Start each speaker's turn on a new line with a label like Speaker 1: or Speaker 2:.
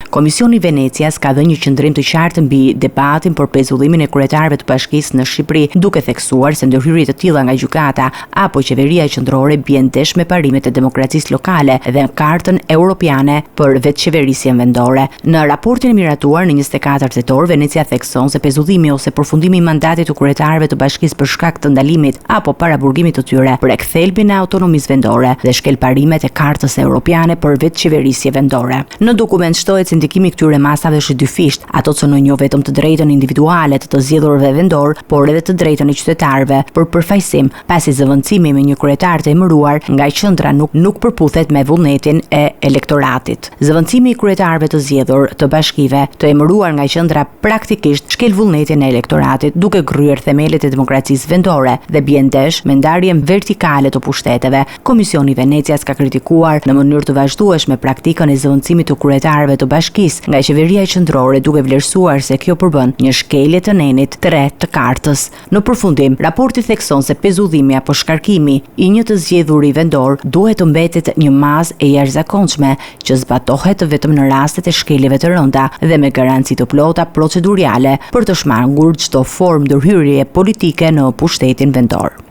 Speaker 1: Komisioni i Venecias ka dhënë një qëndrim të qartë mbi debatin për pezullimin e kryetarëve të bashkisë në Shqipëri, duke theksuar se ndërhyrje të tilla nga gjykata apo qeveria qendrore bien ndesh me parimet e demokracisë lokale dhe Kartën Europiane për vetëqeverisjen vendore. Në raportin e miratuar në 24 tetor, Venecia thekson se pezullimi ose përfundimi i mandatit të kryetarëve të bashkisë për shkak të ndalimit apo paraburgimit të tyre prek thelbin e autonomisë vendore dhe shkel parimet e Kartës Europiane për vetëqeverisje vendore. Në dokument shtohet se ndikimi i këtyre masave është dyfisht, ato cënojnë jo vetëm të drejtën individuale të zgjedhurëve vendor, por edhe të drejtën e qytetarëve për përfaqësim, pasi zëvendësimi me një kryetar të emëruar nga qendra nuk përputhet me vullnetin e elektoratit. Zëvendësimi i kryetarëve të zgjedhur të bashkive të emëruar nga qendra praktikisht shkel vullnetin e elektoratit, duke kryer themelet e demokracisë vendore dhe bien ndesh me ndarjen vertikale të pushteteve. Komisioni i Venecias ka kritikuar në mënyrë të vazhdueshme praktikën e zëvendësimit të kryetarëve të bashkisë nga qeveria qendrore, duke vlerësuar se kjo përbën një shkelje të nenit të re të Kartës. Në përfundim, raporti thekson se pezullimi apo shkarkimi i një të zgjedhuri vendor duhet të mbetet një mazë e jashtëzakonshme që zbatohet vetëm në rastet e shkeljeve të rënda dhe me garanci të plota procedurale për të shmangur çdo formë ndërhyrje politike në pushtetin vendor.